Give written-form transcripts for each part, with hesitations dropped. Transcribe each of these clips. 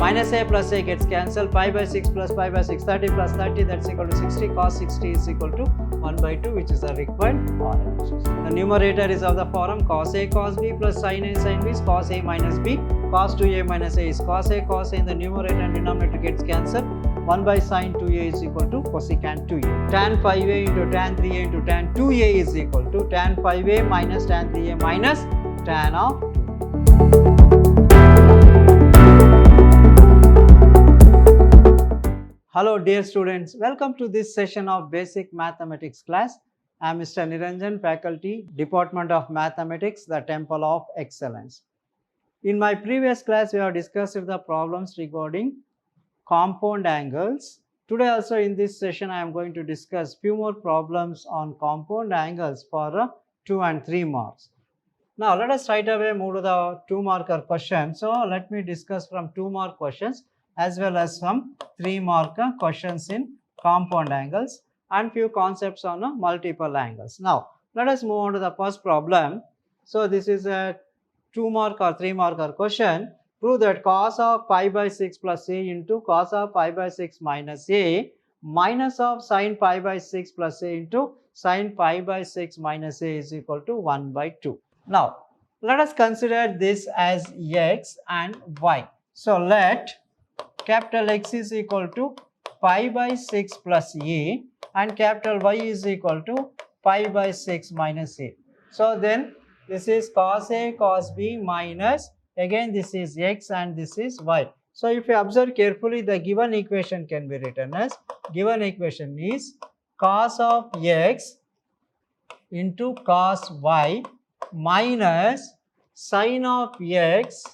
minus a plus a gets cancelled, pi by 6 plus pi by 6, 30 plus 30, that's equal to 60, cos 60 is equal to 1 by 2, which is the required RHS. The numerator is of the form cos a cos b plus sin a sin b is cos a minus b, cos 2a minus a is cos a in the numerator and denominator gets cancelled, 1 by sin 2a is equal to cosecant 2a. Tan 5a into tan 3a into tan 2a is equal to tan 5a minus tan 3a minus tan of 2. Hello dear students, welcome to this session of basic mathematics class. I am Mr. Niranjan, faculty, Department of Mathematics, the Temple of Excellence. In my previous class, we have discussed the problems regarding compound angles. Today also in this session, I am going to discuss few more problems on compound angles for 2 and 3 marks. Now let us right away move to the 2-marker question. So let me discuss from 2-mark questions as well as some 3-mark questions in compound angles and few concepts on multiple angles. Now let us move on to the first problem. So this is a 2-mark or 3-marker question. Prove that cos of pi by 6 plus a into cos of pi by 6 minus a minus of sin pi by 6 plus a into sin pi by 6 minus a is equal to 1 by 2. Now let us consider this as x and y. So let capital X is equal to pi by 6 plus a and capital Y is equal to pi by 6 minus a. So then this is cos a cos b minus, again this is x and this is y. So if you observe carefully, the given equation can be written as, given equation is cos of x into cos y minus sin of x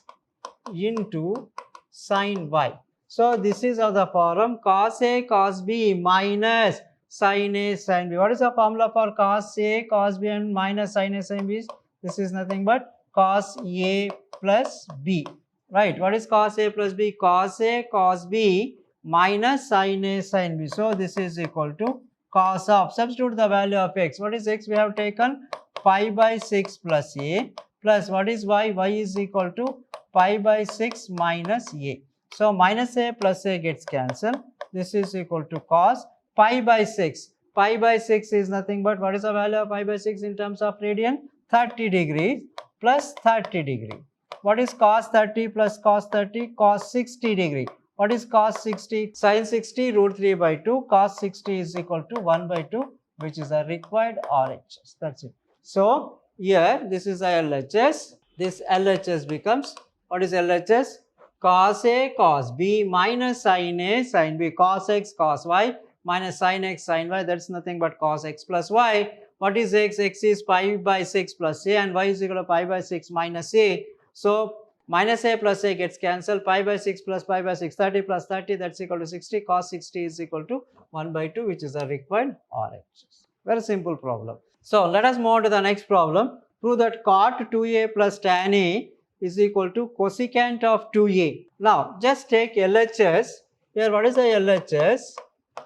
into sin y. So this is of the form cos a cos b minus sin a sin b. What is the formula for cos a cos b and minus sin a sin b? This is nothing but cos a plus b. Right? What is cos a plus b? Cos a cos b minus sin a sin b. So this is equal to cos of, substitute the value of x. What is x? We have taken pi by 6 plus a plus what is y? Y is equal to pi by 6 minus a. So minus a plus a gets cancelled. This is equal to cos pi by 6. Pi by 6 is nothing but, what is the value of pi by 6 in terms of radian? 30 degrees plus 30 degree. What is cos 30 plus cos 30? Cos 60 degree. What is cos 60? Sin 60 root 3 by 2. Cos 60 is equal to 1 by 2, which is the required RHS. That's it. So here this is the LHS. This LHS becomes, what is LHS? Cos a cos b minus sin a sin b, cos x cos y minus sin x sin y, that's nothing but cos x plus y. What is x? X is pi by 6 plus a and y is equal to pi by 6 minus a. So minus a plus a gets cancelled, pi by 6 plus pi by 6, 30 plus 30, that's equal to 60, cos 60 is equal to 1 by 2, which is the required RHS. Very simple problem. So let us move on to the next problem. Prove that cot 2a plus tan a is equal to cosecant of 2a. Now just take LHS. Here what is the LHS?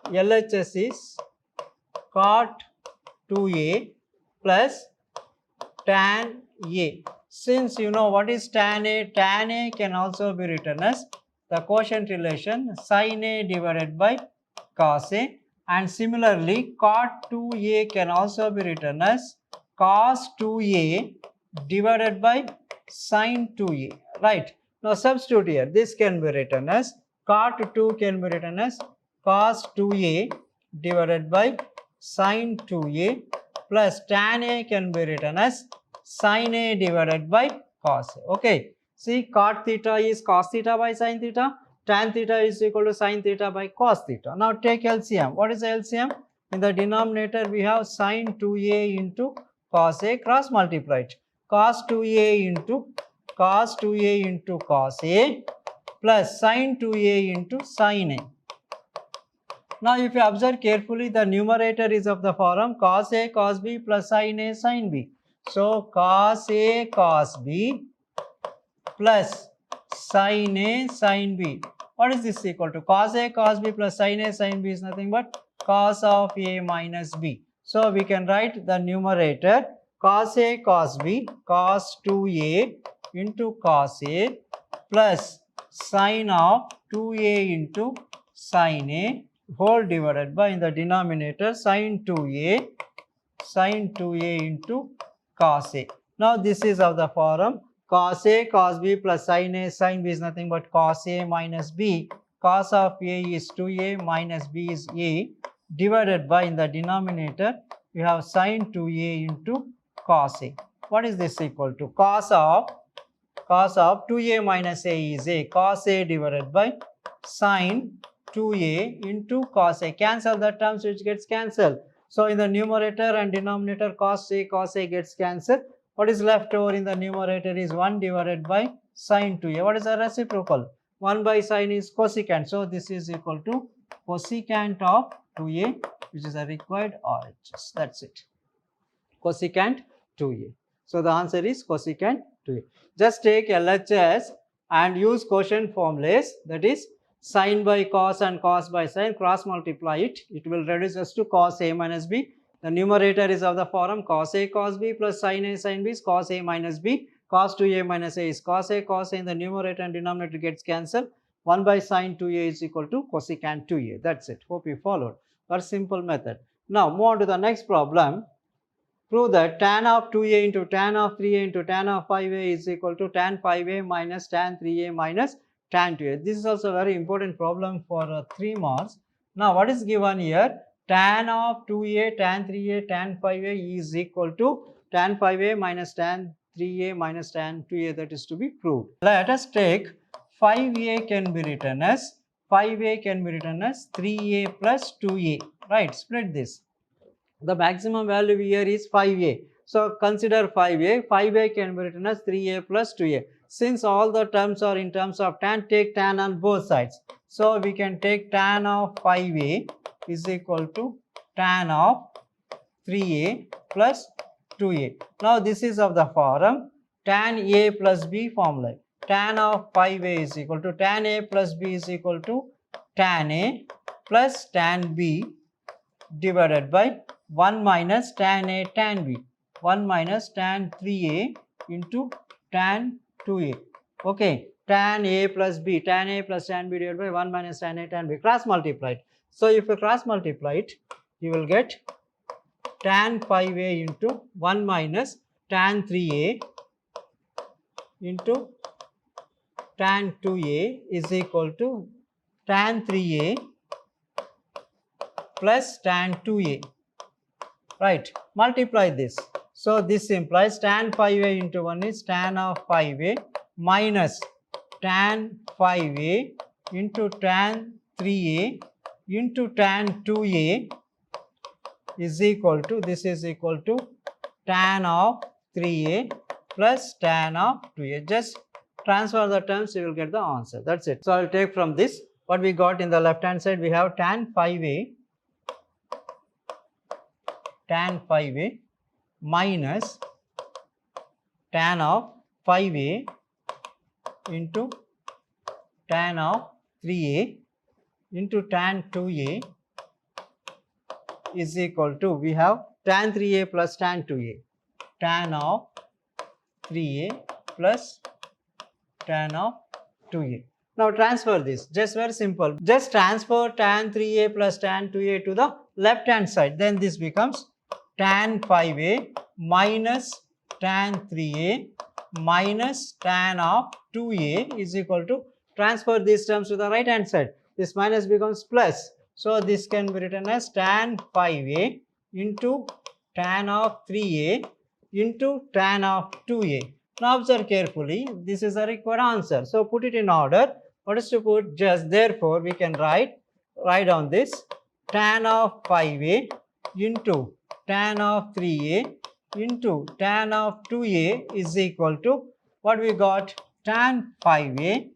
LHS is cot 2a plus tan a. Since you know what is tan a can also be written as the quotient relation sin a divided by cos a, and similarly cot 2a can also be written as cos 2a divided by sin 2a, right? Now substitute here, this can be written as cot 2 can be written as cos 2a divided by sin 2a plus tan a can be written as sin a divided by cos a. Okay, see cot theta is cos theta by sin theta, tan theta is equal to sin theta by cos theta. Now take LCM. What is the LCM? In the denominator we have sin 2a into cos a, cross multiplied. Cos 2a into cos 2a into cos a plus sin 2a into sin a. Now if you observe carefully, the numerator is of the form cos a cos b plus sin a sin b. So cos a cos b plus sin a sin b. What is this equal to? Cos a cos b plus sin a sin b is nothing but cos of a minus b. So we can write the numerator cos a cos b cos 2a into cos a plus sine of 2a into sine a whole divided by in the denominator sine 2a into cos a. Now this is of the form cos a cos b plus sine b is nothing but cos a minus b. Cos of a is 2a minus b is a divided by in the denominator we have sine 2a into cos a. What is this equal to? Cos of 2a minus a is a. Cos a divided by sine 2a into cos a. Cancel the terms which gets cancelled. So in the numerator and denominator cos a gets cancelled. What is left over in the numerator is 1 divided by sine 2a. What is the reciprocal? 1 by sine is cosecant. So this is equal to cosecant of 2a, which is a required RHS. That's it. Cosecant 2a. So the answer is cosecant 2a. Just take LHS and use quotient formulas, that is sine by cos and cos by sine, cross multiply it. It will reduce us to cos a minus b. The numerator is of the form cos a cos b plus sine a sin b is cos a minus b. Cos 2a minus a is cos a in the numerator and denominator gets cancelled. 1 by sine 2a is equal to cosecant 2a. That's it. Hope you followed. Very simple method. Now move on to the next problem. Prove that tan of 2a into tan of 3a into tan of 5a is equal to tan 5a minus tan 3a minus tan 2a. This is also a very important problem for 3 marks. Now what is given here? Tan of 2a, tan 3a, tan 5a is equal to tan 5a minus tan 3a minus tan 2a, that is to be proved. Let us take 5a can be written as 3a plus 2a, right? Split this. The maximum value here is 5a. So consider 5a. 5a can be written as 3a plus 2a. Since all the terms are in terms of tan, take tan on both sides. So we can take tan of 5a is equal to tan of 3a plus 2a. Now this is of the form tan a plus b formula. Tan of 5a is equal to tan a plus b is equal to tan a plus tan b divided by 1 minus tan a tan b, 1 minus tan 3a into tan 2a. Okay, tan a plus b, tan a plus tan b divided by 1 minus tan a tan b, cross multiplied. So if you cross multiply it, you will get tan 5a into 1 minus tan 3a into tan 2a is equal to tan 3a plus tan 2a. Right, multiply this. So this implies tan 5a into 1 is tan of 5a minus tan 5a into tan 3a into tan 2a is equal to, this is equal to tan of 3a plus tan of 2a. Just transfer the terms, you will get the answer. That's it. So I will take from this what we got in the left hand side. We have tan 5a minus tan of 5a into tan of 3a into tan 2a is equal to, we have tan 3a plus tan 2a, tan of 3a plus tan of 2a. Now transfer this, just very simple. Just transfer tan 3a plus tan 2a to the left hand side. Then this becomes tan 5a minus tan 3a minus tan of 2a is equal to, transfer these terms to the right hand side. This minus becomes plus. So this can be written as tan 5a into tan of 3a into tan of 2a. Now observe carefully, this is the required answer. So put it in order. What is to put? Just therefore we can write down this tan of 5a into tan of 3a into tan of 2a is equal to, what we got? Tan 5a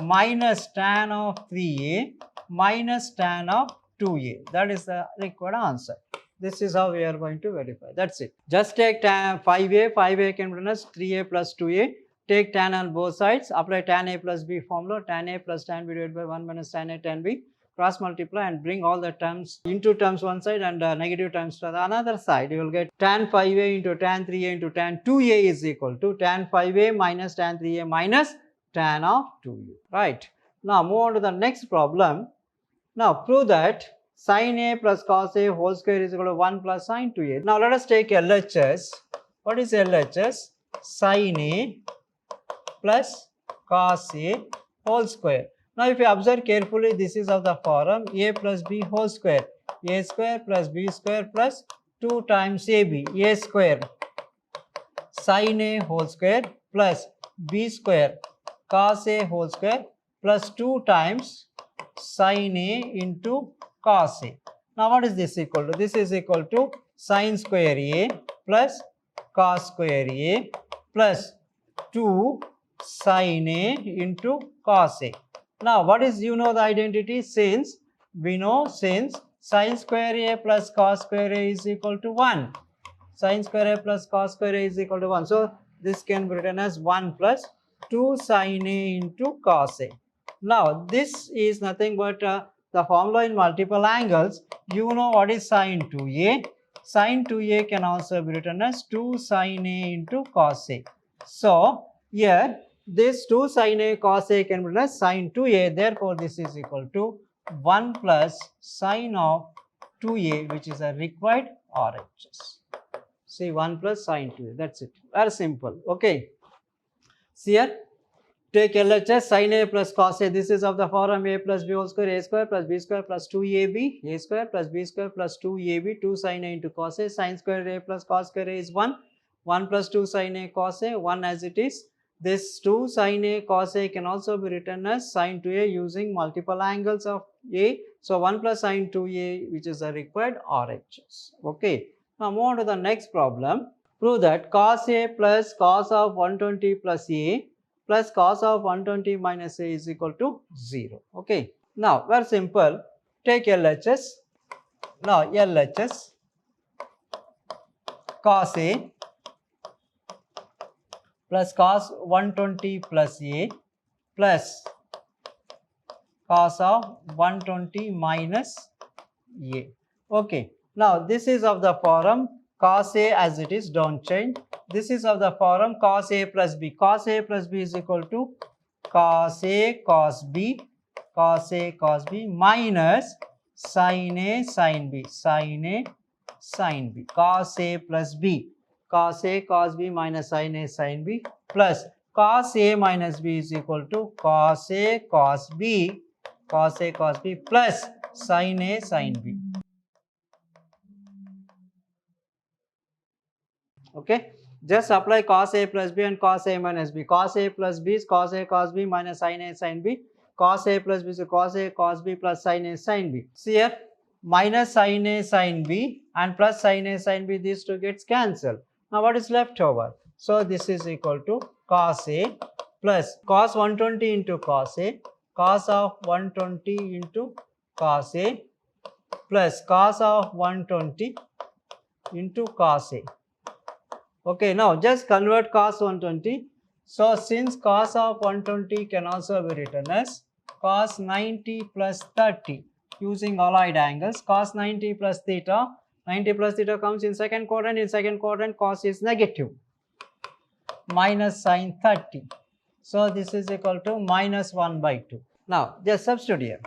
minus tan of 3a minus tan of 2a. That is the required answer. This is how we are going to verify. That's it. Just take tan 5a. 5a can be written as 3a plus 2a. Take tan on both sides. Apply tan a plus b formula. Tan a plus tan b divided by 1 minus tan a tan b. Cross multiply and bring all the terms into terms one side and negative terms to the another side. You will get tan 5a into tan 3a into tan 2a is equal to tan 5a minus tan 3a minus tan of 2a. Right. Now move on to the next problem. Now prove that sin a plus cos a whole square is equal to 1 plus sin 2a. Now let us take LHS. What is LHS? Sin a plus cos a whole square. Now if you observe carefully, this is of the form a plus b whole square. A square plus b square plus 2 times ab. A square sin a whole square plus b square cos a whole square plus 2 times sin a into cos a. Now what is this equal to? This is equal to sin square a plus cos square a plus 2 sin a into cos a. Now what is, you know the identity, since we know since sin square a plus cos square a is equal to 1. Sin square a plus cos square a is equal to 1. So this can be written as 1 plus 2 sin a into cos a. Now this is nothing but the formula in multiple angles. You know what is sin 2a. Sin 2a can also be written as 2 sin a into cos a. So here this 2 sin a cos a can be written as sin 2a. Therefore this is equal to 1 plus sin of 2a, which is a required RHS. See, 1 plus sin 2a, that's it. Very simple. Okay. See here, take LHS sin a plus cos a. This is of the form a plus b whole square, a square plus b square plus 2ab, a square plus b square plus 2ab, 2 sin a into cos a. Sin square a plus cos square a is 1. 1 plus 2 sin a cos a, 1 as it is. This 2 sin a cos a can also be written as sin 2a using multiple angles of a. So 1 plus sin 2a, which is the required RHS. Okay. Now move on to the next problem. Prove that cos a plus cos of 120 plus a plus cos of 120 minus a is equal to 0. Okay. Now very simple. Take LHS. Now LHS cos a plus cos 120 plus a plus cos of 120 minus a. Okay. Now this is of the form cos a as it is, don't change. This is of the form cos a plus b. Cos a plus b is equal to cos a cos b, cos a cos b minus sin a sin b, sin a sin b. Cos a plus b, cos a cos b minus sin a sin b plus cos a minus b is equal to cos a cos b, cos a cos b plus sin a sin b. Okay, just apply cos a plus b and cos a minus b. Cos a plus b is cos a cos b minus sin a sin b. Cos a plus b is cos a cos b plus sin a sin b. See here, minus sin a sin b and plus sin a sin b, these two gets cancelled. Now what is left over? So this is equal to cos a plus cos 120 into cos a, cos of 120 into cos a plus cos of 120 into cos a. Okay, now just convert cos 120. So since cos of 120 can also be written as cos 90 plus 30 using allied angles. Cos 90 plus theta, 90 plus theta comes in second quadrant. In second quadrant cos is negative, minus sin 30. So this is equal to minus 1 by 2. Now just substitute here.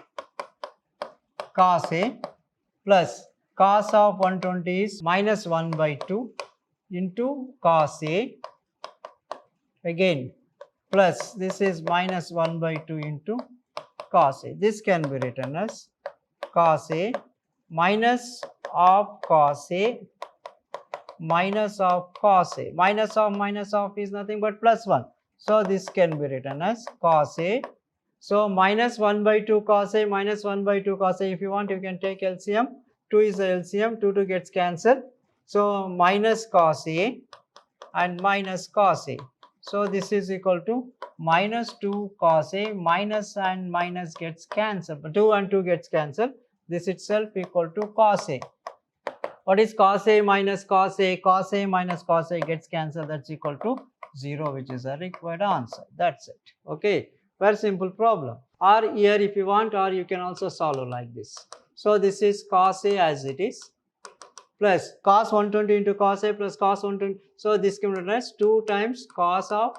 Cos a plus cos of 120 is minus 1 by 2 into cos a, again plus this is minus 1 by 2 into cos a. This can be written as cos a minus of cos a minus of cos a. Minus of is nothing but plus 1. So this can be written as cos a. So minus 1 by 2 cos a minus 1 by 2 cos a. If you want, you can take LCM. 2 is the LCM, 2 gets cancelled. So minus cos a and minus cos a. So this is equal to minus 2 cos a, minus and minus gets cancelled. 2 and 2 gets cancelled. This itself equal to cos a. What is cos a minus cos a? Cos a minus cos a gets cancelled. That's equal to 0, which is a required answer. That's it. Okay. Very simple problem. Or here if you want, or you can also solve like this. So this is cos a as it is, plus cos 120 into cos a plus cos 120. So this can be written as 2 times cos of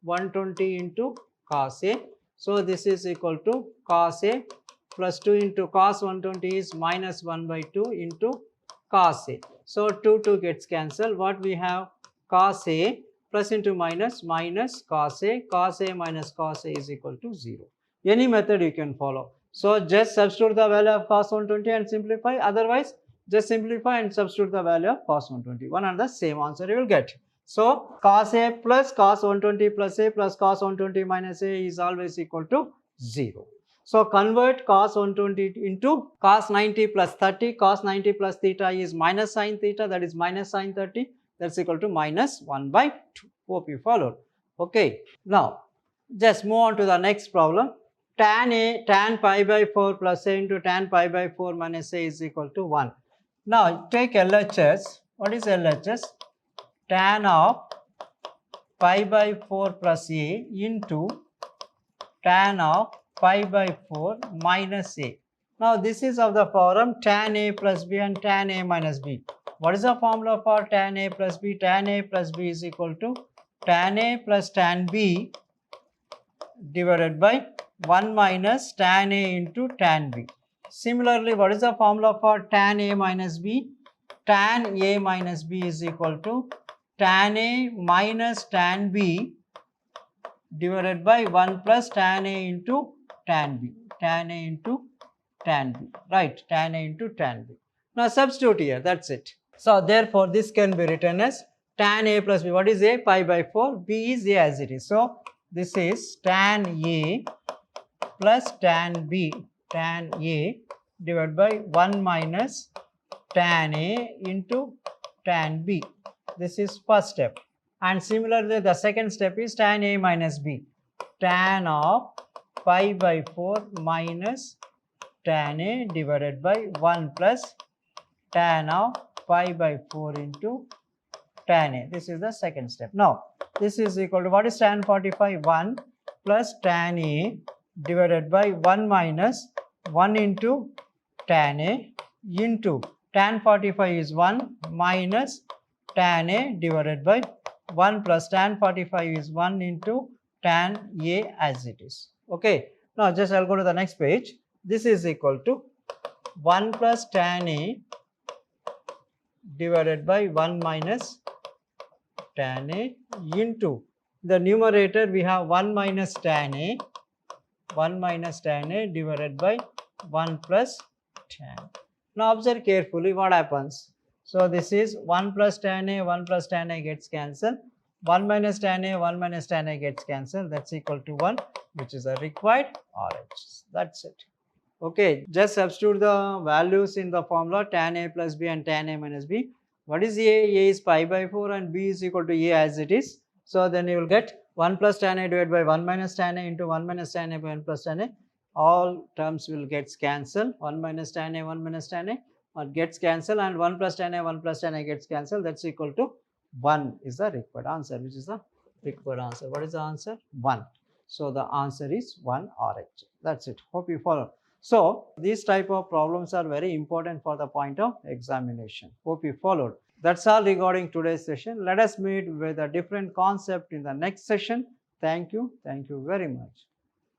120 into cos A. So this is equal to cos A plus 2 into cos 120 is minus 1 by 2 into cos A. So 2 gets cancelled. What we have? Cos A plus into minus cos A. Cos A minus cos A is equal to 0. Any method you can follow. So just substitute the value of cos 120 and simplify. Otherwise, just simplify and substitute the value of cos 120. One and the same answer you will get. So cos A plus cos 120 plus A plus cos 120 minus A is always equal to 0. So convert cos 120 into cos 90 plus 30. Cos 90 plus theta is minus sin theta, that is minus sin 30. That's equal to minus 1 by 2. Hope you followed. Okay. Now, just move on to the next problem. Tan pi by 4 plus A into tan pi by 4 minus A is equal to 1. Now, take LHS. What is LHS? Tan of pi by 4 plus A into tan of pi by 4 minus A. Now, this is of the form tan A plus B and tan A minus B. What is the formula for tan A plus B? Tan A plus B is equal to tan A plus tan B divided by 1 minus tan A into tan B. Similarly, what is the formula for tan A minus B? Tan A minus B is equal to tan A minus tan B divided by 1 plus tan A into tan B. Tan A into tan B. Right, tan A into tan B. Now substitute here, that's it. So therefore, this can be written as tan A plus B. What is A? Pi by 4. B is A as it is. So this is tan A plus tan B, tan A divided by 1 minus tan A into tan B. This is first step. And similarly, the second step is tan A minus B. Tan of pi by 4 minus tan A divided by 1 plus tan of pi by 4 into tan A. This is the second step. Now, this is equal to, what is tan 45? 1 plus tan A divided by 1 minus 1 into tan A into tan 45 is 1 minus tan A divided by 1 plus tan 45 is 1 into tan A as it is. Okay. Now, just I'll go to the next page. This is equal to 1 plus tan A divided by 1 minus tan A into the numerator we have 1 minus tan A divided by 1 plus tan. Now observe carefully what happens. So this is 1 plus tan A gets cancelled. 1 minus tan A gets cancelled. That's equal to 1, which is a required RH. That's it. Okay, just substitute the values in the formula tan A plus B and tan A minus B. What is A? A is pi by 4 and B is equal to A as it is. So then you will get 1 plus tan A divided by 1 minus tan A into 1 minus tan A by 1 plus tan A. All terms will get cancelled. 1 minus tan A gets cancelled, and 1 plus tan A gets cancelled. That's equal to 1 is the required answer. Which is the required answer? What is the answer? 1. So the answer is 1 RH. That's it. Hope you follow. So these type of problems are very important for the point of examination. Hope you followed. That's all regarding today's session. Let us meet with a different concept in the next session. Thank you. Thank you very much.